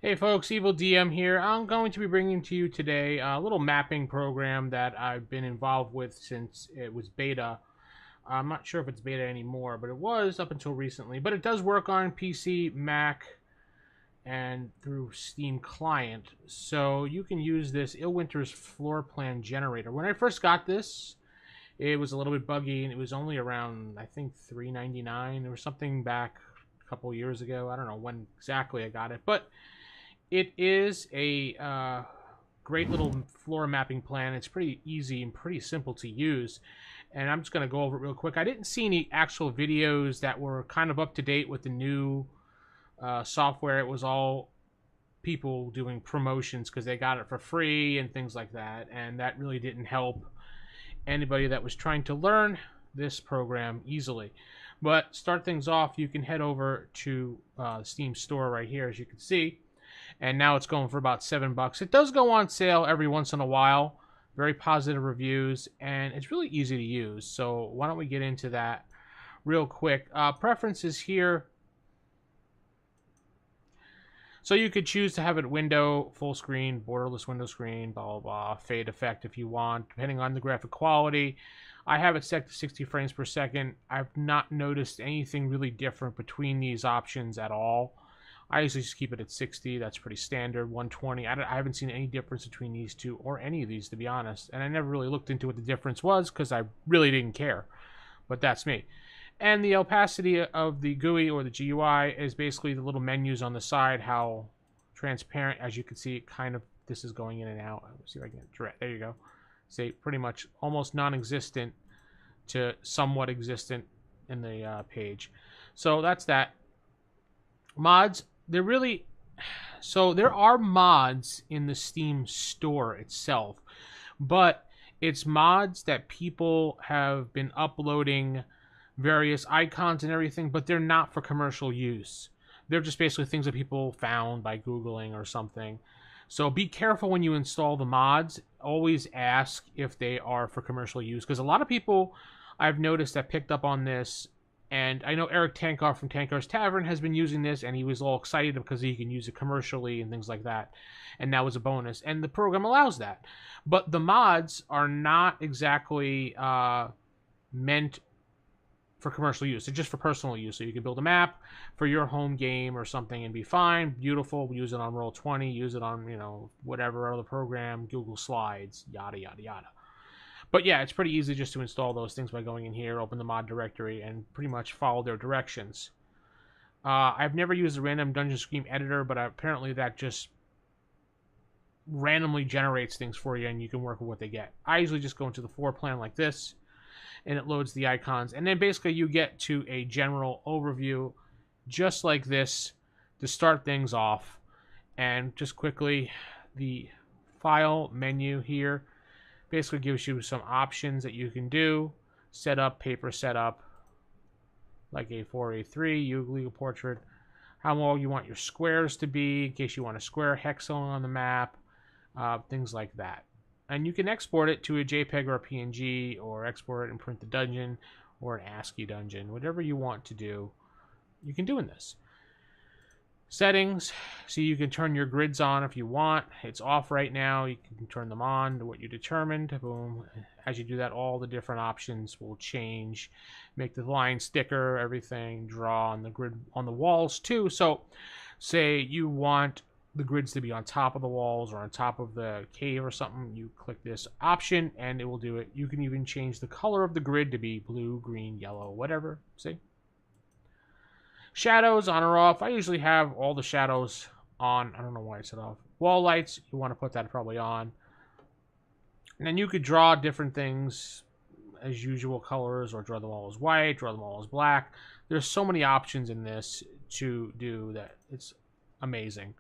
Hey folks, EvilDM here. I'm going to be bringing to you today a little mapping program that I've been involved with since it was beta. I'm not sure if it's beta anymore, but it was up until recently. But it does work on PC, Mac, and through Steam Client. So you can use this Illwinter's Floorplan generator. When I first got this, it was a little bit buggy, and it was only around, I think, $3.99 or something back a couple years ago. I don't know when exactly I got it, but it is a great little floor mapping plan. It's pretty easy and pretty simple to use. And I'm just going to go over it real quick. I didn't see any actual videos that were kind of up to date with the new software. It was all people doing promotions because they got it for free and things like that. And that really didn't help anybody that was trying to learn this program easily. But start things off, you can head over to Steam store right here, as you can see. And now it's going for about $7. It does go on sale every once in a while. Very positive reviews, and it's really easy to use. So why don't we get into that real quick. Preferences here. So you could choose to have it window, full screen, borderless window screen, blah, blah, blah, fade effect if you want, depending on the graphic quality. I have it set to 60 frames per second. I've not noticed anything really different between these options at all. I usually just keep it at 60. That's pretty standard. 120. I haven't seen any difference between these two or any of these, to be honest. And I never really looked into what the difference was because I really didn't care. But that's me. And the opacity of the GUI or the GUI is basically the little menus on the side, how transparent, as you can see, kind of, this is going in and out. Let's see if I can direct. There you go. Say pretty much almost non-existent to somewhat existent in the page. So that's that. Mods. There are mods in the Steam store itself, but it's mods that people have been uploading various icons and everything, but they're not for commercial use. They're just basically things that people found by Googling or something. So be careful when you install the mods. Always ask if they are for commercial use, because a lot of people I've noticed that picked up on this. And I know Eric Tankar from Tankar's Tavern has been using this, and he was all excited because he can use it commercially and things like that. And that was a bonus. And the program allows that. But the mods are not exactly meant for commercial use. They're just for personal use. So you can build a map for your home game or something and be fine. Beautiful. Use it on Roll20. Use it on, whatever other program. Google Slides. Yada, yada, yada. But yeah, it's pretty easy just to install those things by going in here, open the mod directory, and pretty much follow their directions. I've never used the random Dungeon Scream editor, but apparently that just randomly generates things for you, and you can work with what they get. I usually just go into the floor plan like this, and it loads the icons. And then basically you get to a general overview just like this to start things off. And just quickly, the file menu here basically gives you some options that you can do. Setup, paper setup, like A4, A3, legal portrait. How long you want your squares to be, in case you want a square hexagon on the map. Things like that. And you can export it to a JPEG or a PNG, or export it and print the dungeon, or an ASCII dungeon. Whatever you want to do, you can do in this. Settings, so you can turn your grids on if you want. It's off right now. You can turn them on to what you determined. Boom. As you do that, all the different options will change. Make the line thicker, everything. Draw on the grid on the walls too. So say you want the grids to be on top of the walls or on top of the cave or something. You click this option and it will do it. You can even change the color of the grid to be blue, green, yellow, whatever. See? Shadows on or off. I usually have all the shadows on. I don't know why it's set off. Wall lights, you want to put that probably on. And then you could draw different things as usual colors, or draw them all as white, draw them all as black. There's so many options in this to do that it's amazing.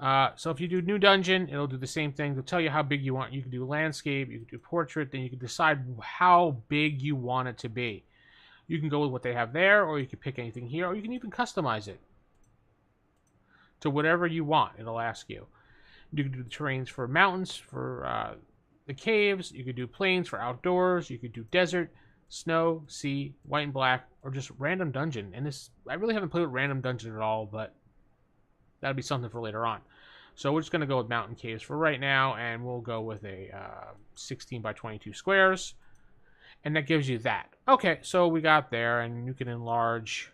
So if you do new dungeon, it'll do the same thing. It'll tell you how big you want. You can do landscape, you can do portrait, then you can decide how big you want it to be. You can go with what they have there, or you can pick anything here, or you can even customize it to whatever you want. It'll ask you. You can do the terrains for mountains, for the caves. You could do plains for outdoors. You could do desert, snow, sea, white and black, or just random dungeon. And this, I really haven't played with random dungeon at all, but That'll be something for later on. So we're just going to go with mountain caves for right now, and we'll go with a 16 by 22 squares. And that gives you that. Okay, so we got there, and you can enlarge.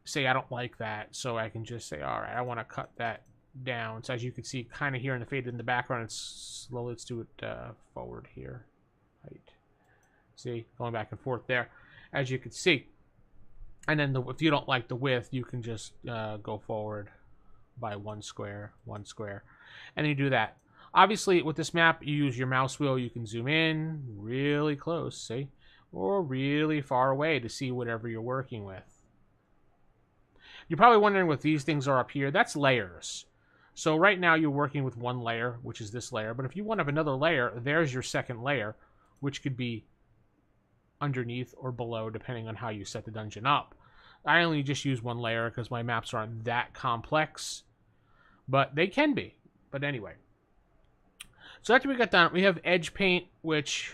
Say I don't like that, so I can just say, all right, I want to cut that down. So as you can see, kind of here in the faded in the background, it's slow. Let's do it forward here. Right. See, going back and forth there, as you can see. And then if you don't like the width, you can just go forward by one square, and then you do that. Obviously, with this map, you use your mouse wheel. You can zoom in really close, see, or really far away to see whatever you're working with. You're probably wondering what these things are up here. That's layers. So right now you're working with one layer, which is this layer. But if you want to have another layer, there's your second layer, which could be underneath or below, depending on how you set the dungeon up. I only just use one layer because my maps aren't that complex, but they can be. But anyway. So after we got done, we have edge paint, which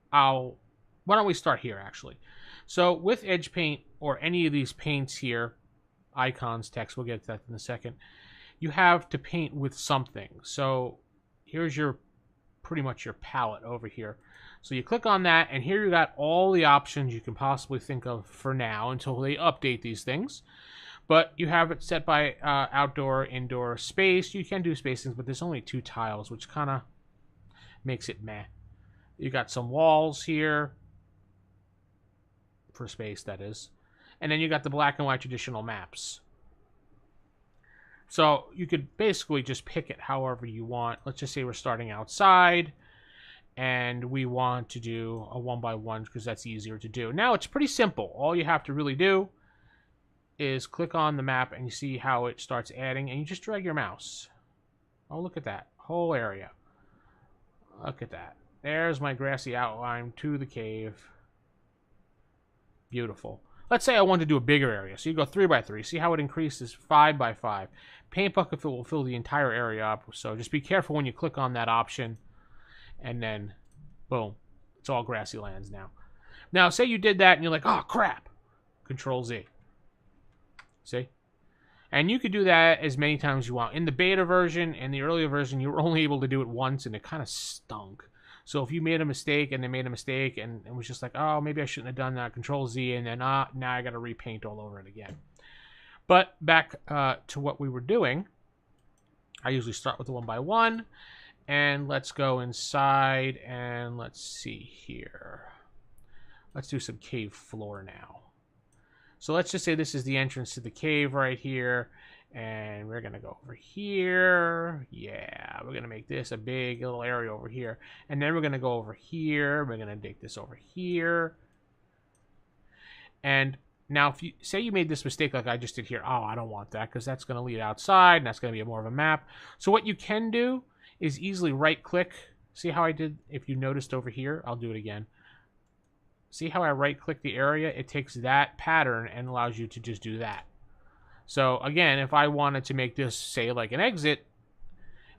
why don't we start here, actually. So with edge paint, or any of these paints here, icons, text, we'll get to that in a second, you have to paint with something. So here's pretty much your palette over here. So you click on that, and here you got all the options you can possibly think of for now until they update these things. But you have it set by outdoor, indoor, space. You can do spacings, but there's only 2 tiles, which kind of makes it meh. You got some walls here for space, that is. And then you got the black and white traditional maps. So you could basically just pick it however you want. Let's just say we're starting outside, and we want to do a 1x1 because that's easier to do. Now it's pretty simple. All you have to really do is click on the map, and you see how it starts adding, and you just drag your mouse. Oh, look at that whole area. Look at that. There's my grassy outline to the cave. Beautiful. Let's say I want to do a bigger area. So you go 3x3. See how it increases 5x5. Paint bucket will fill the entire area up. So just be careful when you click on that option. And then, boom. It's all grassy lands now. Now, say you did that and you're like, oh, crap. Control Z. See? And you could do that as many times as you want. In the beta version and the earlier version, you were only able to do it once, and it kind of stunk. So if you made a mistake and they made a mistake and it was just like, oh, maybe I shouldn't have done that, Control Z, and then now I got to repaint all over it again. But back to what we were doing, I usually start with the 1x1, and let's go inside, and let's see here. Let's do some cave floor now. So let's just say this is the entrance to the cave right here. And we're going to go over here. Yeah, we're going to make this a big little area over here. And then we're going to go over here. We're going to dig this over here. And now if you say you made this mistake like I just did here. Oh, I don't want that because that's going to lead outside. And that's going to be more of a map. So what you can do is easily right click. See how I did? If you noticed over here, I'll do it again. See how I right click the area? It takes that pattern and allows you to just do that. So again, if I wanted to make this, say, like an exit,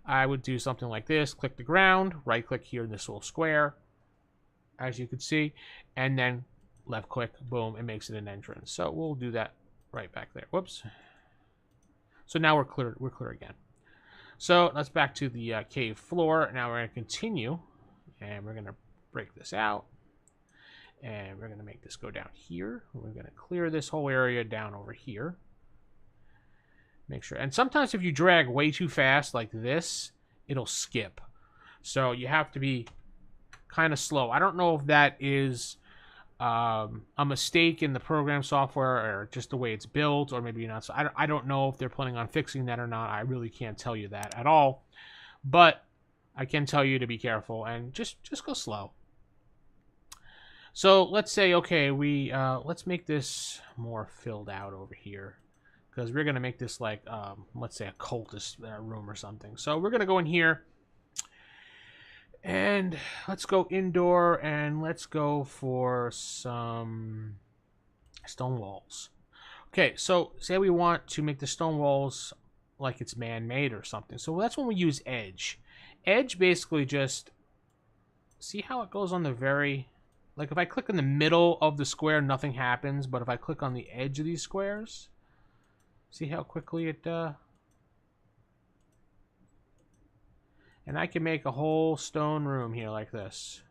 I would do something like this. Click the ground, right click here in this little square, as you can see, and then left click, boom, it makes it an entrance. So we'll do that right back there. Whoops. So now we're clear again. So let's back to the cave floor. Now we're going to continue, and we're going to break this out. And we're going to make this go down here. We're going to clear this whole area down over here. Make sure. And sometimes if you drag way too fast like this, it'll skip. So you have to be kind of slow. I don't know if that is a mistake in the program software or just the way it's built, or maybe not. So I don't know if they're planning on fixing that or not. I really can't tell you that at all. But I can tell you to be careful and just go slow. So let's say, okay, let's make this more filled out over here, because we're going to make this like, let's say a cultist room or something. So we're going to go in here, and let's go indoor, and let's go for some stone walls. Okay, so say we want to make the stone walls like it's man-made or something. So that's when we use edge. Edge basically just, see how it goes on the very... Like, if I click in the middle of the square, nothing happens. But if I click on the edge of these squares, see how quickly it And I can make a whole stone room here like this.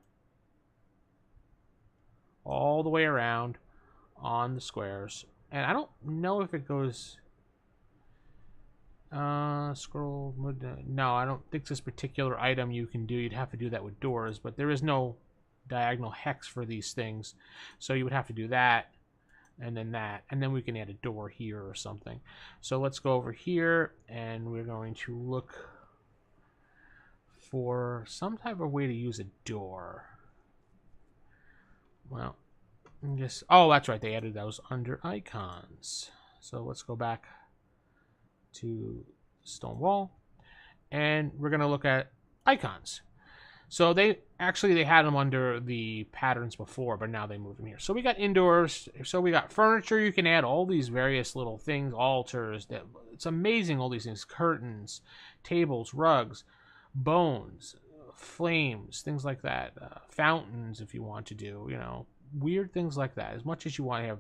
All the way around on the squares. And I don't know if it goes... scroll... No, I don't think this particular item you can do. You'd have to do that with doors, but there is no diagonal hex for these things. So you would have to do that, and then we can add a door here or something. So let's go over here, and we're going to look for some type of way to use a door. Well, just... Oh, that's right. They added those under icons. So let's go back to stone wall, and we're going to look at icons. So they had them under the patterns before, but now they moved them here. So we got indoors. So we got furniture. You can add all these various little things, altars. It's amazing, all these things. Curtains, tables, rugs, bones, flames, things like that. Fountains, if you want to do, weird things like that. As much as you want to have,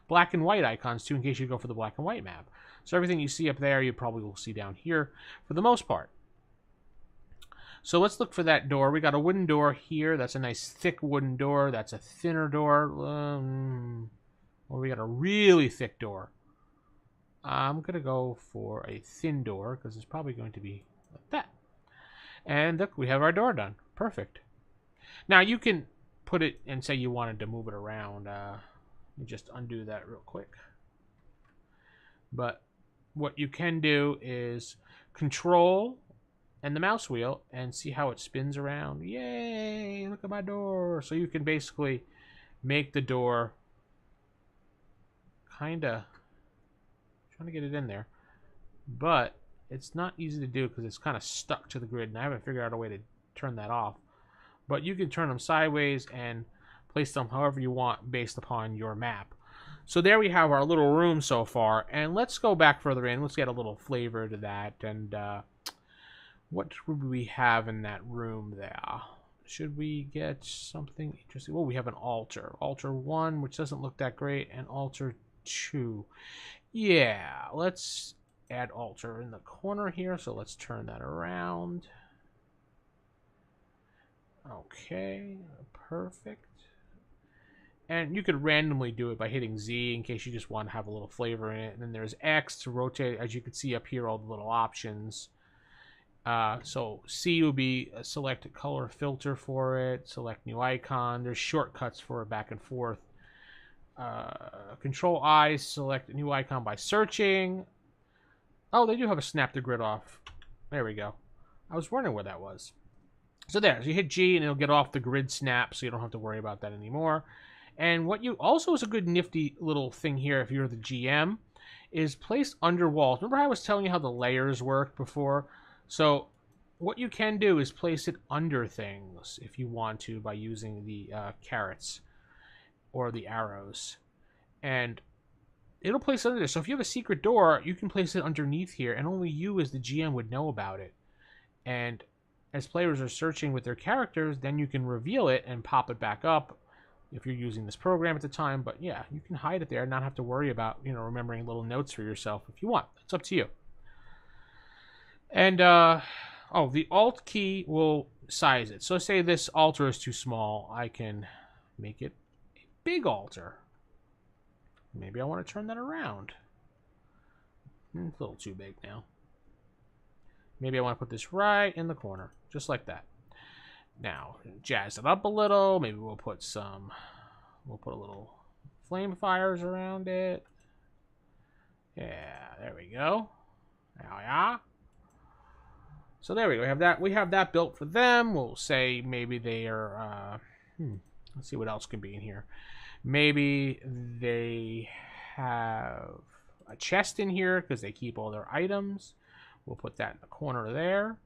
black and white icons too, in case you go for the black and white map. So everything you see up there, you probably will see down here for the most part. So let's look for that door. We got a wooden door here. That's a nice thick wooden door. That's a thinner door. Well, we got a really thick door. I'm going to go for a thin door because it's probably going to be like that. And look, we have our door done. Perfect. Now you can put it and say you wanted to move it around. Let me just undo that real quick. But what you can do is control and the mouse wheel and see how it spins around. Yay, look at my door. So you can basically make the door kind of trying to get it in there, but it's not easy to do because it's kind of stuck to the grid, and I haven't figured out a way to turn that off. But you can turn them sideways and place them however you want based upon your map. So there we have our little room so far, and let's go back further in. Let's get a little flavor to that. And what would we have in that room there? Should we get something interesting? Well, we have an altar. Altar 1, which doesn't look that great, and altar 2. Yeah, let's add altar in the corner here. So let's turn that around. Okay, perfect. And you could randomly do it by hitting Z in case you just want to have a little flavor in it. And then there's X to rotate. As you can see up here, all the little options. So C will be a select color filter for it. Select new icon. There's shortcuts for it back and forth. Control I, select a new icon by searching. Oh, they do have a snap the grid off. There we go. I was wondering where that was. So there, so you hit G and it'll get off the grid snap, so you don't have to worry about that anymore. And what you also is a good nifty little thing here if you're the GM is place under walls. Remember how I was telling you how the layers work before? So what you can do is place it under things if you want to by using the carrots or the arrows. And it'll place it under there. So if you have a secret door, you can place it underneath here, and only you as the GM would know about it. And as players are searching with their characters, then you can reveal it and pop it back up if you're using this program at the time. But yeah, you can hide it there and not have to worry about, remembering little notes for yourself if you want. It's up to you. And, oh, the Alt key will size it. So say this altar is too small. I can make it a big altar. Maybe I want to turn that around. It's a little too big now. Maybe I want to put this right in the corner, just like that. Now, jazz it up a little. Maybe we'll put a little flame fires around it. Yeah, there we go. Yeah. So there we go. We have that built for them. We'll say maybe they are. Let's see what else can be in here. Maybe they have a chest in here because they keep all their items. We'll put that in the corner there.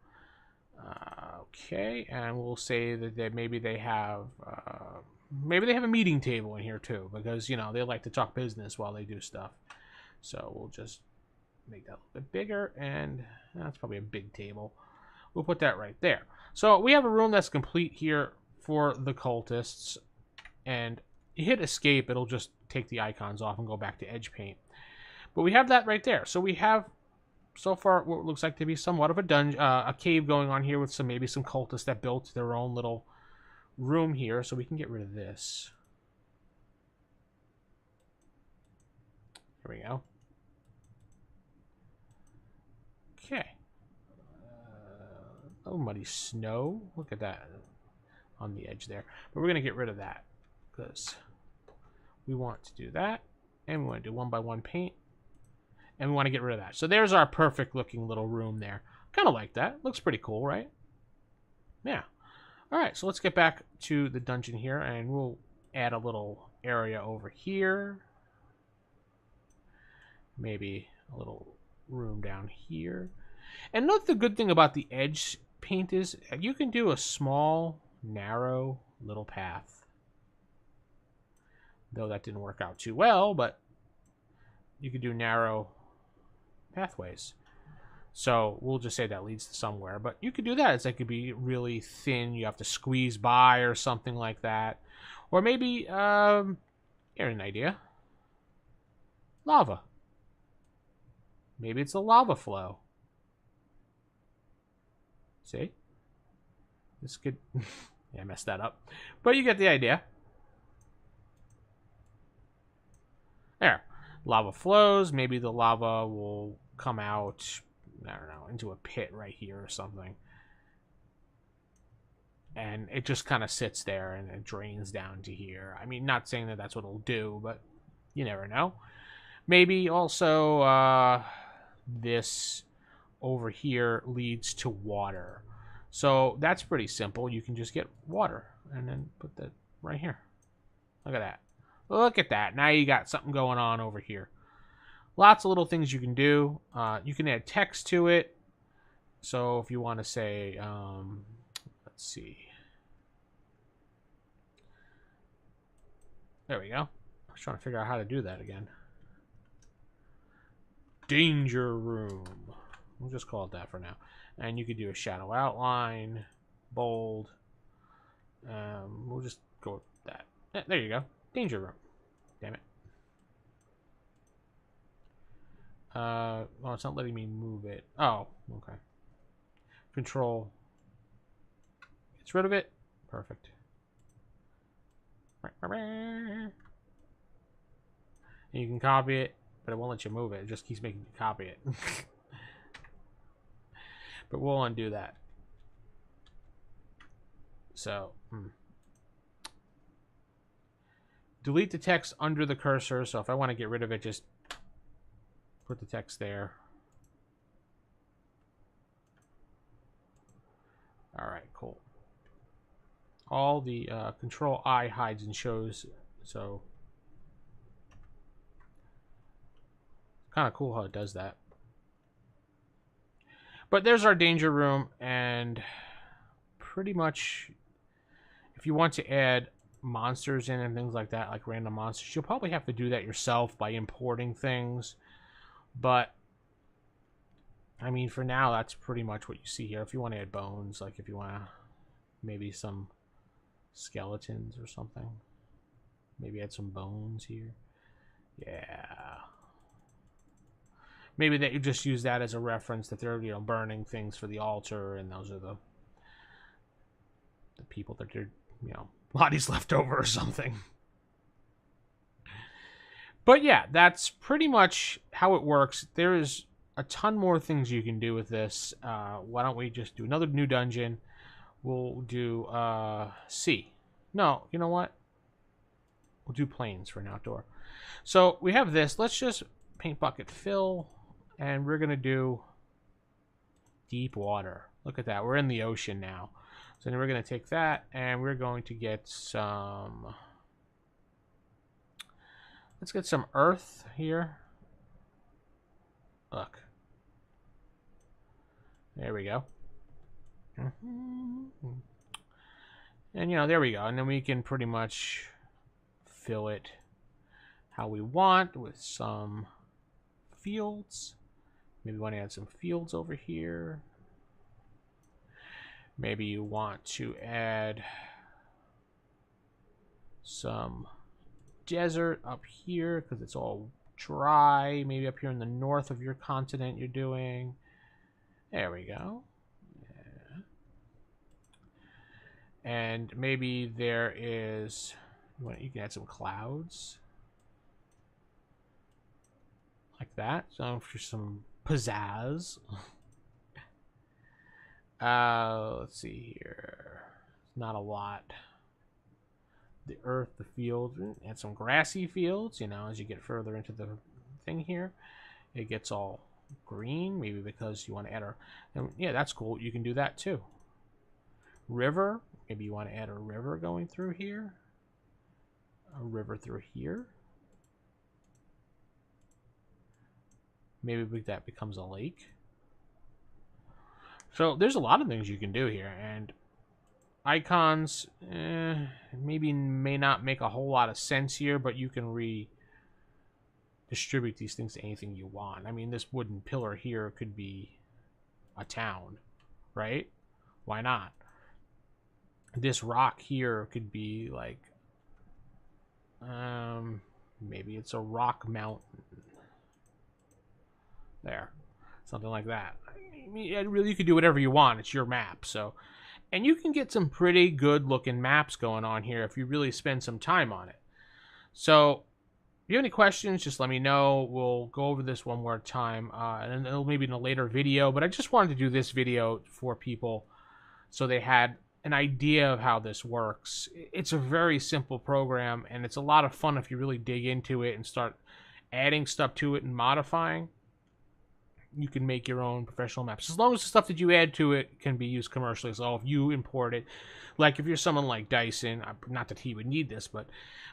Okay, and we'll say that maybe they have a meeting table in here too, because they like to talk business while they do stuff. So we'll just make that a little bit bigger, and that's probably a big table. We'll put that right there. So we have a room that's complete here for the cultists, and you hit escape, it'll just take the icons off and go back to edge paint. But we have that right there. So we have so far what looks like to be somewhat of a dungeon, a cave going on here with maybe some cultists that built their own little room here. So we can get rid of this. Here we go. Okay. Oh, muddy snow. Look at that on the edge there. But we're going to get rid of that because we want to do that. And we want to do 1x1 paint. And we want to get rid of that. So there's our perfect looking little room there. Kind of like that. Looks pretty cool, right? Yeah. All right, so let's get back to the dungeon here. And we'll add a little area over here. Maybe a little room down here. And note the good thing about the edge paint is you can do a small, narrow little path. Though that didn't work out too well, but you could do narrow pathways. So we'll just say that leads to somewhere. But you could do that. It could be really thin. You have to squeeze by or something like that. Or maybe, here's an idea. Lava. Maybe it's a lava flow. See? This could... yeah, I messed that up. But you get the idea. There. Lava flows. Maybe the lava will come out, I don't know, into a pit right here or something. And it just kind of sits there and it drains down to here. I mean, not saying that that's what it'll do, but you never know. Maybe also this over here leads to water. So that's pretty simple. You can just get water and then put that right here. Look at that. Look at that. Now you got something going on over here. Lots of little things you can do. You can add text to it. So if you want to say, let's see. There we go. I was trying to figure out how to do that again. Danger room. We'll just call it that for now. And you could do a shadow outline, bold. We'll just go with that. There you go. Danger room. Damn it. Oh, it's not letting me move it. Oh, okay. Control. Gets rid of it. Perfect. And you can copy it, but it won't let you move it. It just keeps making you copy it. But we'll undo that. So, delete the text under the cursor. So if I want to get rid of it, just put the text there. All right, cool. All the Control I hides and shows. So kind of cool how it does that. But there's our danger room, and pretty much if you want to add monsters in and things like that, like random monsters, you'll probably have to do that yourself by importing things. But I mean, for now, that's pretty much what you see here. If you want to add bones, like if you want to maybe some skeletons or something, maybe add some bones here. Yeah. Maybe that you just use that as a reference that they're, you know, burning things for the altar, and those are the people that they're, you know, bodies left over or something. But yeah, that's pretty much how it works. There is a ton more things you can do with this. Why don't we just do another new dungeon? We'll do C. No, you know what? We'll do plains for an outdoor. So we have this. Let's just paint bucket fill. And we're going to do deep water. Look at that. We're in the ocean now. So then we're going to take that and we're going to get some... Let's get some earth here. Look. There we go. And, you know, there we go. And then we can pretty much fill it how we want with some fields. Maybe you want to add some fields over here. Maybe you want to add some desert up here because it's all dry. Maybe up here in the north of your continent you're doing. There we go. Yeah. And maybe there is, you can add some clouds. Like that. So for some pizzazz. Let's see here. Not a lot. The earth, the field, and some grassy fields, you know, as you get further into the thing here. It gets all green, maybe because you want to add a... And yeah, that's cool. You can do that too. River. Maybe you want to add a river going through here. A river through here. Maybe that becomes a lake. So there's a lot of things you can do here, and icons maybe may not make a whole lot of sense here, but you can redistribute these things to anything you want. I mean, this wooden pillar here could be a town, right? Why not? This rock here could be like, maybe it's a rock mountain. There, something like that. I mean, really, you could do whatever you want. It's your map, so. And you can get some pretty good looking maps going on here if you really spend some time on it. So if you have any questions, just let me know. We'll go over this one more time, and then maybe in a later video. But I just wanted to do this video for people so they had an idea of how this works. It's a very simple program, and it's a lot of fun if you really dig into it and start adding stuff to it and modifying. You can make your own professional maps as long as the stuff that you add to it can be used commercially. So if you import it, like if you're someone like Dyson, not that he would need this, but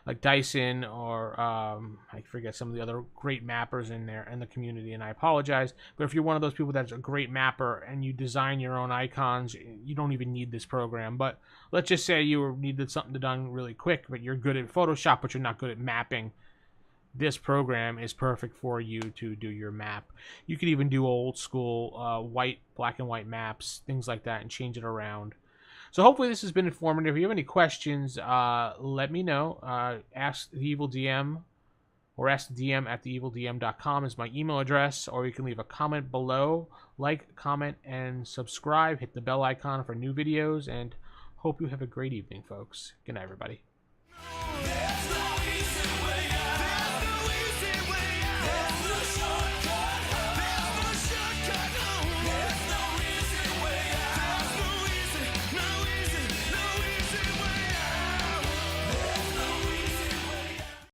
like Dyson or I forget some of the other great mappers in there in the community, and I apologize, but if you're one of those people that's a great mapper and you design your own icons, you don't even need this program. But let's just say you needed something done really quick, but you're good at Photoshop, but you're not good at mapping. This program is perfect for you to do your map. You could even do old school black and white maps, things like that, and change it around. So hopefully this has been informative. If you have any questions, let me know. Ask the Evil DM or ask the DM at TheEvilDM.com is my email address, or you can leave a comment below. Like, comment, and subscribe. Hit the bell icon for new videos, and hope you have a great evening, folks. Good night, everybody.